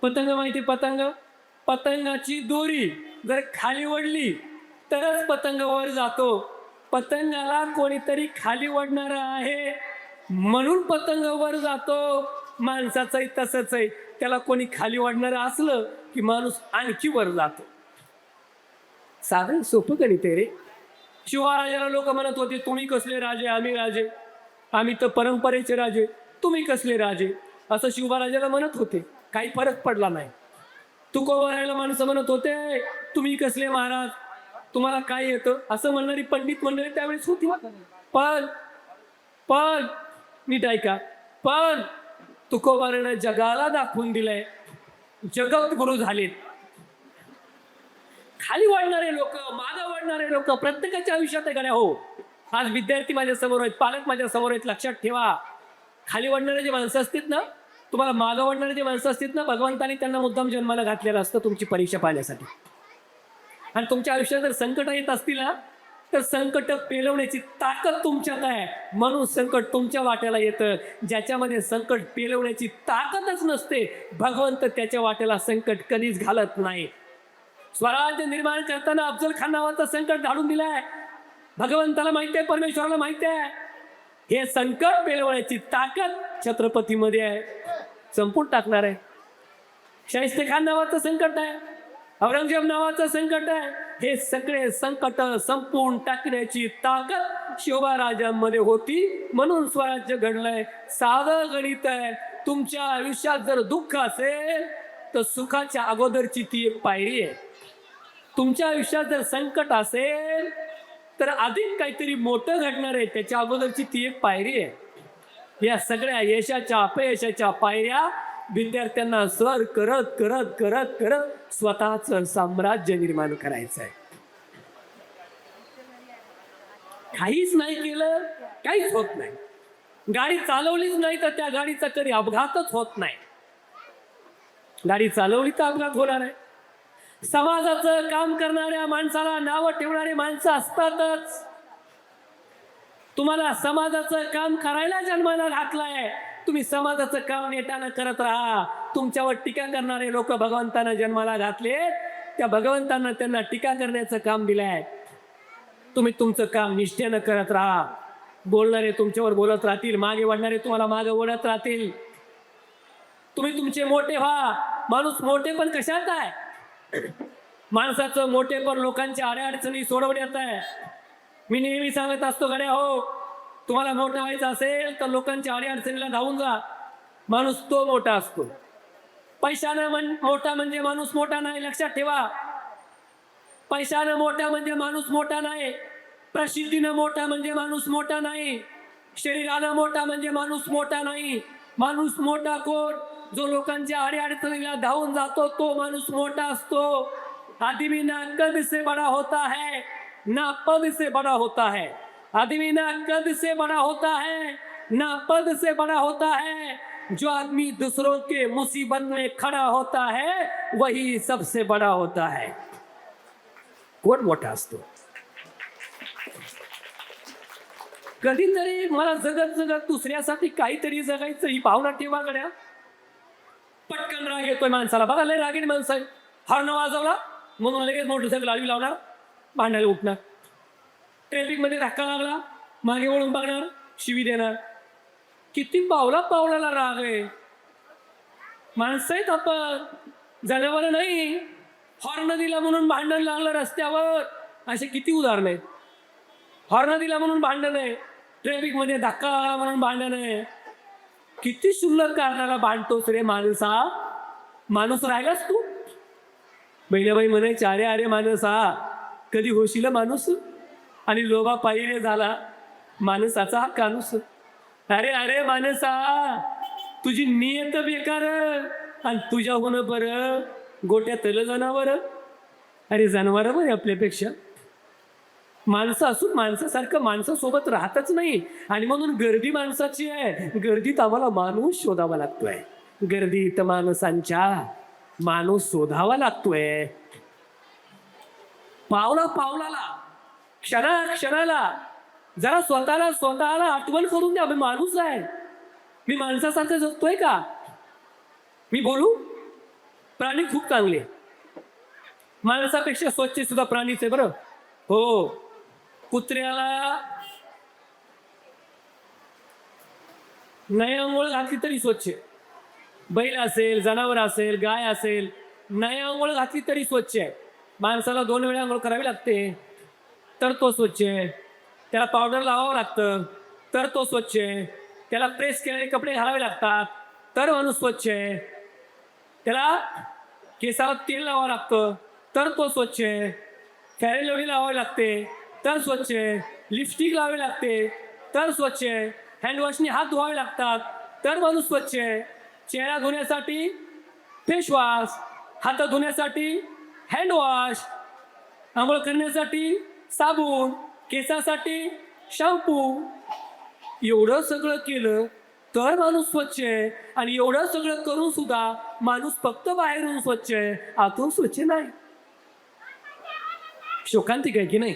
पतंग माहिती पतंग, पतंगाची दोरी जर खाली ओढली तरच पतंग वर जातो. पतंगाला कोणीतरी खाली ओढणार आहे म्हणून पतंग वर जातो. माणसाचंही तसंच आहे, त्याला कोणी खाली ओढणार असलं की माणूस आणखी वर जातो. साधं सोपं गणित आहे रे. शिवराजाला लोक म्हणत होते, तुम्ही कसले राजे, आम्ही राजे, आम्ही तर परंपरेचे राजे, तुम्ही कसले राजे, असं शिवराजाला म्हणत होते. काही फरक पडला नाही. तुकोबारायला माणसं म्हणत होते, तुम्ही कसले महाराज, तुम्हाला काय येतं, असं म्हणणारी पंडित मंडळी त्यावेळेस होती. पण पण नीट ऐका, पण तुकोबारानं जगाला दाखवून दिलंय, जगद्गुरु झालेत. खाली वाढणारे लोक, मागं वाढणारे लोक प्रत्येकाच्या आयुष्यात आहे गड्या. हो, आज विद्यार्थी माझ्या समोर आहेत, पालक माझ्या समोर आहेत. लक्षात ठेवा, खाली वाढणारे जे माणसं असतात ना, तुम्हाला मागं वाढणारे जे माणसं असतात ना, भगवंतानी त्यांना मुद्दाम जन्माला घातलेलं असतं तुमची परीक्षा पाहण्यासाठी. आणि तुमच्या आयुष्यात जर संकट येत असतील ना, तर संकट पेलवण्याची ताकद तुमच्यात आहे, म्हणून संकट तुमच्या वाट्याला येतं. ज्याच्यामध्ये संकट पेलवण्याची ताकदच नसते, भगवंत त्याच्या वाट्याला संकट कधीच घालत नाही. स्वराज्य निर्माण करताना अफजल खान नावाचं संकट धाडून दिलंय. भगवंताला माहिती आहे, परमेश्वराला माहिती आहे, हे संकट पेलवण्याची ताकद छत्रपतीमध्ये आहे, संपून टाकणार आहे. शाहिस्ते खान नावाचं संकट आहे, औरंगजेब नावाचं संकट आहे, हे सगळे संकट संपून टाकण्याची ताकद शिवबाराजांमध्ये होती, म्हणून स्वराज्य घडलंय. साधं गणित आहे. तुमच्या आयुष्यात जर दुःख असेल तर सुखाच्या अगोदरची ती एक पायरी आहे. तुमच्या आयुष्यात जर संकट असेल तर अधिक काहीतरी मोठं घडणार आहे, त्याच्या अगोदरची ती एक पायरी आहे. या सगळ्या यशाच्या अपयशाच्या पायऱ्या विद्यार्थ्यांना सर करत करत करत करत स्वतःचं साम्राज्य निर्माण करायचं आहे. काहीच नाही केलं, काहीच होत नाही. गाडी चालवलीच नाही तर त्या गाडीचा कधी अपघातच होत नाही. गाडी चालवली तर अपघात होणार आहे. समाजाचं काम करणाऱ्या माणसाला नावं ठेवणारे माणसं असतातच. तुम्हाला समाजाचं काम करायला जन्माला घातलंय, तुम्ही समाजाचं काम नेटानं करत राहा. तुमच्यावर टीका करणारे लोक भगवंतानं जन्माला घातले, त्या भगवंतानं त्यांना टीका करण्याचं काम दिलंय. तुम्ही तुमचं काम निष्ठेनं करत राहा. बोलणारे तुमच्यावर बोलत राहतील, मागे वळणारे तुम्हाला मागे ओढत राहतील. तुम्ही तुमचे मोठे व्हा. माणूस मोठे पण कशात आहे? माणसाचं मोठे पण लोकांच्या अडचणी सोडवण्यात आहे. मी नेहमी सांगत असतो गड्या हो, तुम्हाला मोठं व्हायचं असेल तर लोकांच्या अडचणीला धावून जा. माणूस तो मोठा असतो. पैशानं मोठा म्हणजे माणूस मोठा नाही, लक्षात ठेवा. पैशानं मोठा म्हणजे माणूस मोठा नाही. प्रसिद्धीनं मोठा म्हणजे माणूस मोठा नाही. शरीरानं मोठा म्हणजे माणूस मोठा नाही. माणूस मोठा कोण? जो लोकांच्या अडचणीला धावून जातो, तो माणूस मोठा असतो. आदमी ना कद से बड़ा होता है ना पद से बड़ा होता है. आदमी ना कद से बड़ा होता है ना पद से बड़ा होता है. जो आदमी दूसरों के मुसीबत में खड़ा होता है वही सबसे बड़ा होता है. कोण मोठा असतो? कधीतरी मला जगत जगत दुसऱ्यासाठी काहीतरी जगायचं ही भावना ठेवा गड्या. पटकन राग येतोय माणसाला, बघा लय रागीण माणसं आहे. हॉर्न वाजवला म्हणून लगेच मोटरसायकल आडवी लावणार, भांडायला उठणार. ट्रॅफिकमध्ये धक्का लागला, मागे वळून बघणार, शिवी देणार. किती पावला पावलाला राग आहे. माणसं आहेत आपण, जनावर नाही. हॉर्न दिला म्हणून भांडण लागलं रस्त्यावर, असे किती उदाहरण आहेत. हॉर्न दिला म्हणून भांडण आहे, ट्रॅफिकमध्ये धक्का लागला म्हणून भांडण आहे. किती शुल्लक कारणाला भांडतोस रे माणसा. माणूस राहिलास तू? बहिणाबाई म्हणायचे, अरे अरे माणसा कधी होशील माणूस. आणि लोभा पाहिजे झाला माणसाचा हा कानूस. अरे अरे माणसा, तुझी नियत बेकार आणि तुझ्याहून बरं गोट्यातलं जनावर. अरे जनावर बरं आपल्यापेक्षा. माणसं असून माणसासारखं माणसासोबत राहतच नाही. आणि म्हणून गर्दी माणसाची आहे. गर्दीत आम्हाला माणूस शोधावा लागतोय. गर्दीत माणसांच्या माणूस शोधावा लागतोय. पावला पावलाला, क्षणा क्षणाला जरा स्वतःला आठवण करून द्या. मी माणूस आहे, मी माणसासारखं जगतोय का? मी बोलू प्राणी खूप चांगले, माणसापेक्षा स्वच्छ सुद्धा प्राणीच आहे बरं. हो, कुत्र्याला नाही आंघोळ घातली तरी स्वच्छ आहे. बैल असेल, जनावर असेल, गाय असेल, नाही आंघोळ घातली तरी स्वच्छ आहे. माणसाला 2 वेळा आंघोळ करावी लागते तर तो स्वच्छ आहे. त्याला पावडर लावावं लागतं तर तो स्वच्छ आहे. त्याला प्रेस केलेले कपडे घालावे लागतात तर माणूस स्वच्छ आहे. त्याला केसाला तेल लावावं लागतं तर तो स्वच्छ आहे. फॅरेन लवली लावावी लागते तर स्वच्छ आहे. लिपस्टिक लावावी लागते तर स्वच्छ आहे. हँडवॉशने हात धुवावे लागतात तर माणूस स्वच्छ आहे. चेहरा धुण्यासाठी फेसवॉश, हात धुण्यासाठी हँडवॉश, आंघोळ करण्यासाठी साबण, केसासाठी शॅम्पू. एवढं सगळं केलं तर माणूस स्वच्छ आहे. आणि एवढं सगळं करून सुद्धा माणूस फक्त बाहेरून स्वच्छ आहे, आतून स्वच्छ नाही. शोकांतिक आहे की नाही?